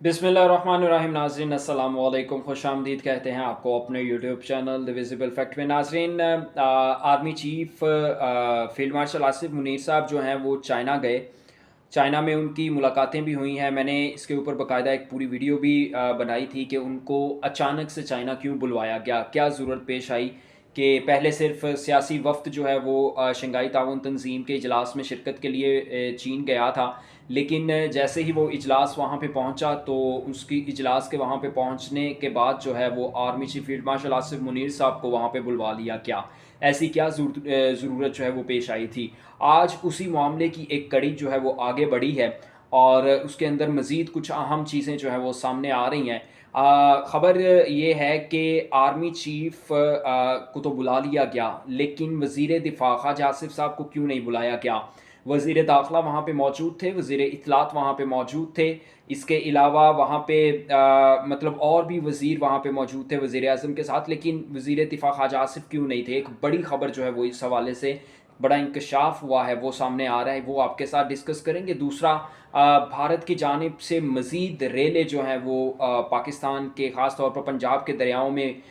बिस्मिल्लाहिर्रहमानिर्रहीम। नाज़रीन अस्सलाम वालेकुम, खुश आमदीद कहते हैं आपको अपने YouTube channel the visible fact में। नाज़रीन, army chief field marshal Asif Munir साहब जो हैं वो चाइना गए। चाइना में उनकी मुलाकातें भी हुई हैं। मैंने इसके ऊपर बाकायदा एक पूरी वीडियो भी बनाई थी कि उनको अचानक से चाइना क्यों बुलवाया गया, क्या ज़रूरत पेश आई कि पहले सिर्फ सियासी वफ़द जो है वो शंघाई ताउन तंज़ीम के इजलास में शिरकत के लिए चीन गया था, लेकिन जैसे ही वो इजलास वहाँ पे पहुँचा तो उसकी इजलास के वहाँ पे पहुँचने के बाद जो है वो army chief field marshal Asif Munir साहब को वहाँ पे बुलवा लिया। क्या ऐसी क्या ज़रूरत जो है वो पेश आई थी? आज उसी मामले की एक कड़ी जो है वो आगे बढ़ी है और उसके अंदर मज़ीद कुछ अहम चीज़ें जो है वो सामने आ रही हैं। ख़बर ये है कि आर्मी चीफ़ को तो बुला लिया गया, लेकिन वज़ीर दिफ़ा ख़ाजा आसिफ साहब को क्यों नहीं बुलाया गया? वज़ीर दाखिला वहाँ पे मौजूद थे, वज़ीर इत्तलात वहाँ पे मौजूद थे। इसके अलावा वहाँ पे मतलब और भी वज़ीर वहाँ पे मौजूद थे वज़ीर आज़म के साथ, लेकिन वज़ीर दिफ़ा ख़ाजा आसिफ क्यों नहीं थे? एक बड़ी ख़बर जो है वो इस हवाले से बड़ा इंकशाफ हुआ है, वो सामने आ रहा है, वो आपके साथ डिस्कस करेंगे। दूसरा, भारत की जानिब से मज़ीद रेले जो हैं वो पाकिस्तान के ख़ास तौर पर पंजाब के दरियाओं में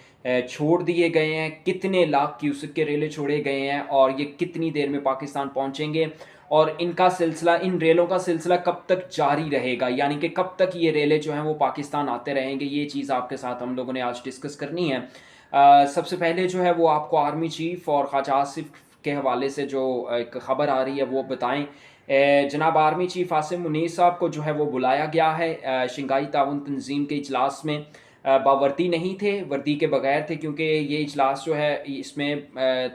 छोड़ दिए गए हैं। कितने लाख क्यूसेक के रेले छोड़े गए हैं और ये कितनी देर में पाकिस्तान पहुँचेंगे और इनका सिलसिला, इन रेलों का सिलसिला कब तक जारी रहेगा, यानी कि कब तक ये रेले जो हैं वो पाकिस्तान आते रहेंगे, ये चीज़ आपके साथ हम लोगों ने आज डिस्कस करनी है। सबसे पहले जो है वो आपको आर्मी चीफ़ और ख्वाजा आसिफ के हवाले से जो एक ख़बर आ रही है वो बताएं। जनाब आर्मी चीफ़ आसिम मुनीर साहब को जो है वो बुलाया गया है शंघाई ताउन तंज़ीम के इजलास में। बावर्दी नहीं थे, वर्दी के बगैर थे, क्योंकि ये इजलास जो है इसमें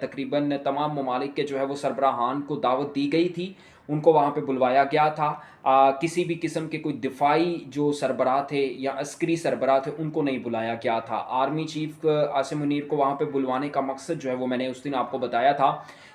तकरीबन तमाम ममालिक के जो है वो सरबराहान को दावत दी गई थी, उनको वहाँ पे बुलवाया गया था। किसी भी किस्म के कोई दिफाई जो सरबराह थे या अस्करी सरबराह थे उनको नहीं बुलाया गया था। आर्मी चीफ आसिम मुनीर को वहाँ पे बुलवाने का मकसद जो है वो मैंने उस दिन आपको बताया था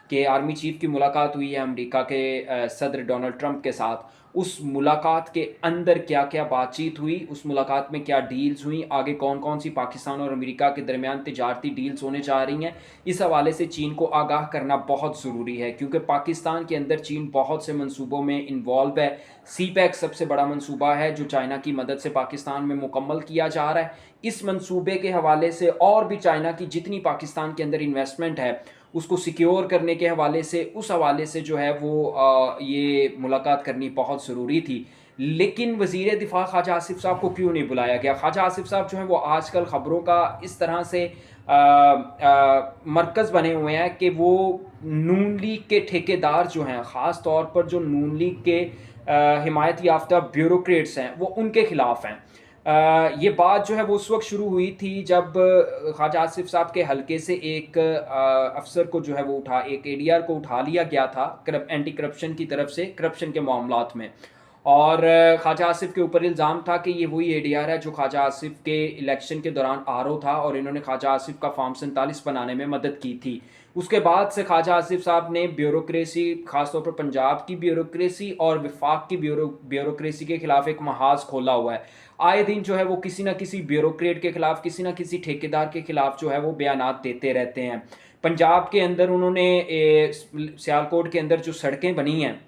कि आर्मी चीफ की मुलाकात हुई है अमेरिका के सदर डोनाल्ड ट्रंप के साथ। उस मुलाकात के अंदर क्या क्या बातचीत हुई, उस मुलाकात में क्या डील्स हुई, आगे कौन कौन सी पाकिस्तान और अमेरिका के दरमियान तिजारती डील्स होने जा रही हैं, इस हवाले से चीन को आगाह करना बहुत ज़रूरी है, क्योंकि पाकिस्तान के अंदर चीन बहुत से मंसूबों में इन्वॉल्व है। सी पैक सबसे बड़ा मंसूबा है जो चाइना की मदद से पाकिस्तान में मुकम्मल किया जा रहा है। इस मंसूबे के हवाले से और भी चाइना की जितनी पाकिस्तान के अंदर इन्वेस्टमेंट है उसको सिक्योर करने के हवाले से, उस हवाले से जो है वो ये मुलाकात करनी बहुत ज़रूरी थी। लेकिन वज़ीर दिफ़ा ख्वाजा आसिफ साहब को क्यों नहीं बुलाया गया? ख्वाजा आसिफ साहब जो हैं वो आजकल ख़बरों का इस तरह से मरकज़ बने हुए हैं कि वो नून लीग के ठेकेदार जो हैं, ख़ास तौर पर जो नून लीग के हिमायत याफ्ता ब्यूरोक्रेट्स हैं, वो उनके ख़िलाफ़ हैं। ये बात जो है वो उस वक्त शुरू हुई थी जब ख्वाजा आसिफ साहब के हलके से एक अफसर को जो है वो एक एडीआर को उठा लिया गया था एंटी करप्शन की तरफ से, करप्शन के मामलात में। और ख्वाजा आसिफ के ऊपर इल्ज़ाम था कि ये वही एडीआर है जो ख्वाजा आसिफ के इलेक्शन के दौरान आरओ था और इन्होंने ख्वाजा आसिफ का फॉर्म 47 बनाने में मदद की थी। उसके बाद से ख्वाजा आसिफ साहब ने ब्यूरोक्रेसी, खासतौर पर पंजाब की ब्यूरोक्रेसी और वफाक की ब्यूरोक्रेसी के खिलाफ एक महाज खोला हुआ है। आए दिन जो है वो किसी न किसी ब्यूरोक्रेट के खिलाफ, किसी न किसी ठेकेदार के खिलाफ जो है वो बयानात देते रहते हैं। पंजाब के अंदर उन्होंने सियालकोट के अंदर जो सड़कें बनी हैं,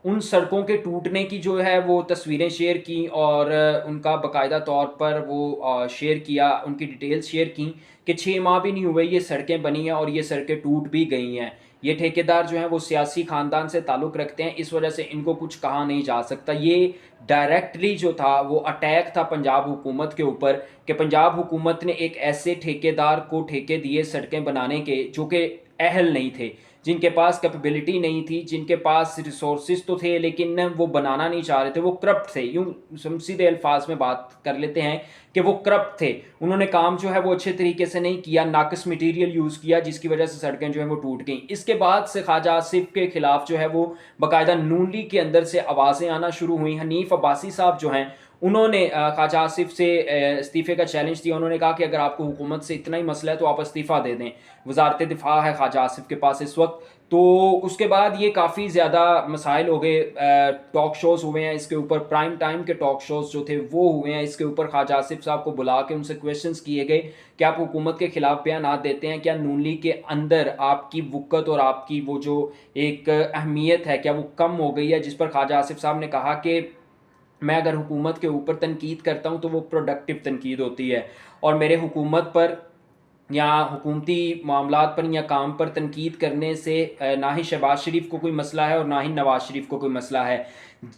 उन सड़कों के टूटने की जो है वो तस्वीरें शेयर की और उनका बाकायदा तौर पर वो शेयर किया, उनकी डिटेल्स शेयर की कि 6 माह भी नहीं हुए ये सड़कें बनी हैं और ये सड़कें टूट भी गई हैं। ये ठेकेदार जो हैं वो सियासी ख़ानदान से ताल्लुक़ रखते हैं, इस वजह से इनको कुछ कहा नहीं जा सकता। ये डायरेक्टली जो था वो अटैक था पंजाब हुकूमत के ऊपर कि पंजाब हुकूमत ने एक ऐसे ठेकेदार को ठेके दिए सड़कें बनाने के जो कि अहल नहीं थे, जिनके पास कैपेबिलिटी नहीं थी, जिनके पास रिसोर्सेज तो थे लेकिन वो बनाना नहीं चाह रहे थे, वो करप्ट थे। यूँ सीधे अल्फाज में बात कर लेते हैं कि वो करप्ट थे। उन्होंने काम जो है वो अच्छे तरीके से नहीं किया, नाक़िस मटीरियल यूज़ किया, जिसकी वजह से सड़कें जो हैं वो टूट गईं। इसके बाद से ख्वाजा आसिफ के ख़िलाफ़ जो है वो बाकायदा नून लीग के अंदर से आवाज़ें आना शुरू हुई। हनीफ अब्बासी साहब जो हैं उन्होंने ख्वाजा आसिफ से इस्तीफ़े का चैलेंज दिया। उन्होंने कहा कि अगर आपको हुकूमत से इतना ही मसला है तो आप इस्तीफ़ा दे दें। वज़ारत दिफ़ा है ख्वाजा आसिफ के पास इस वक्त। तो उसके बाद ये काफ़ी ज़्यादा मसाइल हो गए, टॉक शोज़ हुए हैं इसके ऊपर, प्राइम टाइम के टॉक शोज़ जो थे वो हुए हैं इसके ऊपर। ख्वाजा आसिफ साहब को बुला के उनसे क्वेश्चंस किए गए कि आप हुकूमत के ख़िलाफ़ बयान देते हैं, क्या नून लीग के अंदर आपकी वक़्त और आपकी वो जो एक अहमियत है क्या वो कम हो गई है? जिस पर ख्वाजा आसिफ साहब ने कहा कि मैं अगर हुकूमत के ऊपर तनकीद करता हूँ तो वो प्रोडक्टिव तनकीद होती है, और मेरे हुकूमत पर या हुकूमती मामलात पर या काम पर तनकीद करने से ना ही शहबाज शरीफ को कोई मसला है और ना ही नवाज शरीफ को कोई मसला है।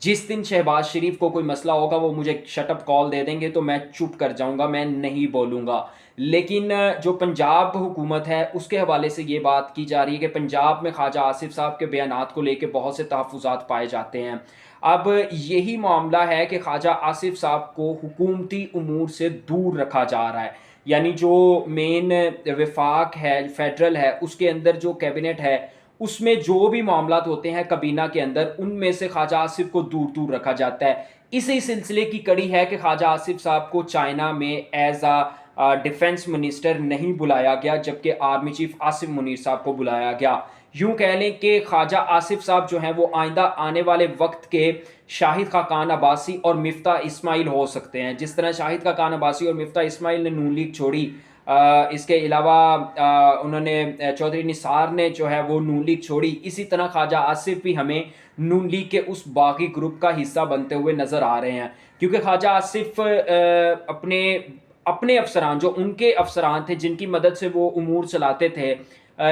जिस दिन शहबाज शरीफ को कोई मसला होगा वो मुझे शटअप कॉल दे देंगे तो मैं चुप कर जाऊंगा, मैं नहीं बोलूँगा। लेकिन जो पंजाब हुकूमत है उसके हवाले से ये बात की जा रही है कि पंजाब में ख्वाजा आसिफ साहब के बयानात को लेकर बहुत से तहफ़्फ़ुज़ात पाए जाते हैं। अब यही मामला है कि ख्वाजा आसिफ साहब को हुकूमती उमूर से दूर रखा जा रहा है, यानी जो मेन वफाक है, फेडरल है, उसके अंदर जो कैबिनेट है उसमें जो भी मामलात होते हैं कबीना के अंदर, उनमें से ख्वाजा आसिफ को दूर दूर रखा जाता है। इसी सिलसिले की कड़ी है कि ख्वाजा आसिफ साहब को चाइना में एज डिफेंस मिनिस्टर नहीं बुलाया गया, जबकि आर्मी चीफ आसिम मुनीर साहब को बुलाया गया। यूं कह लें कि ख्वाजा आसिफ साहब जो हैं वो आइंदा आने वाले वक्त के शाहिद खाकान अब्बासी और मिफ्ता इस्माइल हो सकते हैं। जिस तरह शाहिद खाकान अब्बासी और मिफ्ता इस्माइल ने नून लीग छोड़ी, इसके अलावा उन्होंने चौधरी निसार ने जो है वो नून लीग छोड़ी, इसी तरह ख्वाजा आसिफ भी हमें नून लीग के उस बागी ग्रुप का हिस्सा बनते हुए नज़र आ रहे हैं। क्योंकि ख्वाजा आसिफ अपने अपने अफसरान, जो उनके अफसरान थे जिनकी मदद से वो उमूर चलाते थे,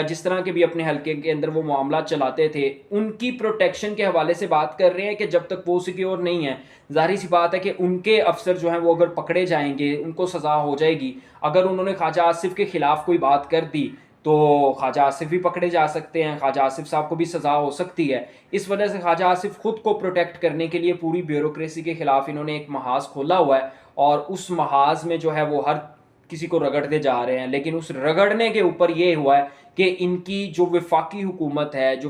जिस तरह के भी अपने हलके के अंदर वो मामला चलाते थे, उनकी प्रोटेक्शन के हवाले से बात कर रहे हैं कि जब तक वो सिक्योर नहीं है, ज़ाहिर सी बात है कि उनके अफसर जो हैं वो अगर पकड़े जाएंगे उनको सज़ा हो जाएगी। अगर उन्होंने ख्वाजा आसिफ के ख़िलाफ़ कोई बात कर दी तो ख्वाजा आसिफ भी पकड़े जा सकते हैं, ख्वाजा आसिफ साहब को भी सज़ा हो सकती है। इस वजह से ख्वाजा आसिफ ख़ुद को प्रोटेक्ट करने के लिए पूरी ब्यूरोक्रेसी के ख़िलाफ़ इन्होंने एक महाज खोला हुआ है, और उस महाज में जो है वो हर किसी को रगड़ते जा रहे हैं। लेकिन उस रगड़ने के ऊपर ये हुआ है कि इनकी जो वफाकी हुकूमत है, जो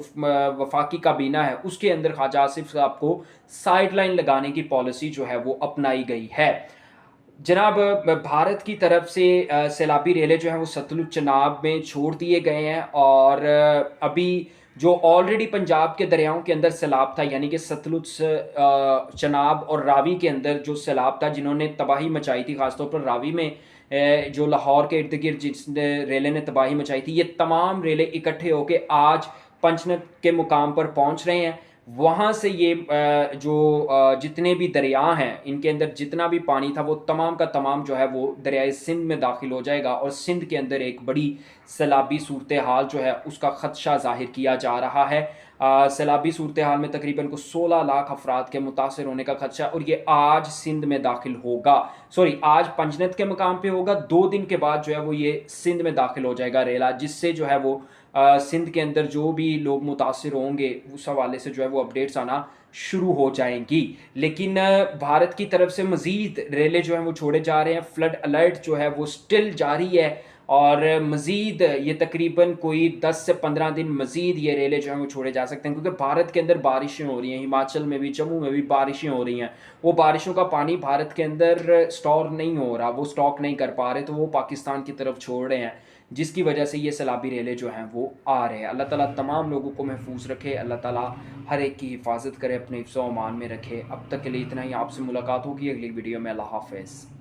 वफाकी काबीना है, उसके अंदर ख्वाजा आसिफ साहब को साइड लाइन लगाने की पॉलिसी जो है वो अपनाई गई है। जनाब, भारत की तरफ से सैलाबी रेले जो हैं वो सतलुज चनाब में छोड़ दिए गए हैं, और अभी जो ऑलरेडी पंजाब के दरियाओं के अंदर सैलाब था, यानी कि सतलुज, चनाब और रावी के अंदर जो सैलाब था जिन्होंने तबाही मचाई थी, ख़ासतौर पर रावी में जो लाहौर के इर्द गिर्द जिस रेले ने तबाही मचाई थी, ये तमाम रेले इकट्ठे होकर आज पंचनद के मुकाम पर पहुंच रहे हैं। वहाँ से ये जो जितने भी दरिया हैं इनके अंदर जितना भी पानी था वो तमाम का तमाम जो है वो दरियाए सिंध में दाखिल हो जाएगा, और सिंध के अंदर एक बड़ी सैलाबी सूरत हाल जो है उसका ख़दशा ज़ाहिर किया जा रहा है। सैलाबी सूरत हाल में तकरीबन को 16 लाख अफराद के मुतासर होने का खदशा, और ये आज सिंध में दाखिल होगा, सॉरी आज पंजनद के मुकाम पे होगा, 2 दिन के बाद जो है वो ये सिंध में दाखिल हो जाएगा रेला, जिससे जो है वो सिंध के अंदर जो भी लोग मुतासर होंगे उस हवाले से जो है वो अपडेट्स आना शुरू हो जाएंगी। लेकिन भारत की तरफ से मज़ीद रेले जो हैं वो छोड़े जा रहे हैं, फ्लड अलर्ट जो है वो स्टिल जारी है, और मज़ीद ये तकरीबन कोई 10 से 15 दिन मज़ीद ये रेले जो हैं वो छोड़े जा सकते हैं, क्योंकि भारत के अंदर बारिशें हो रही हैं, हिमाचल में भी, जम्मू में भी बारिशें हो रही हैं। वो बारिशों का पानी भारत के अंदर स्टोर नहीं हो रहा, वो स्टॉक नहीं कर पा रहे, तो वो पाकिस्तान की तरफ छोड़ रहे हैं, जिसकी वजह से ये सैलाबी रेले जो हैं वो आ रहे हैं। अल्लाह ताला तमाम लोगों को महफूज रखे, अल्लाह ताला हर एक की हिफाजत करे, अपने हिफ्ज़-ओ-अमान में रखे। अब तक के लिए इतना ही, आपसे मुलाकात होगी अगली वीडियो में। अल्लाह हाफ़िज़।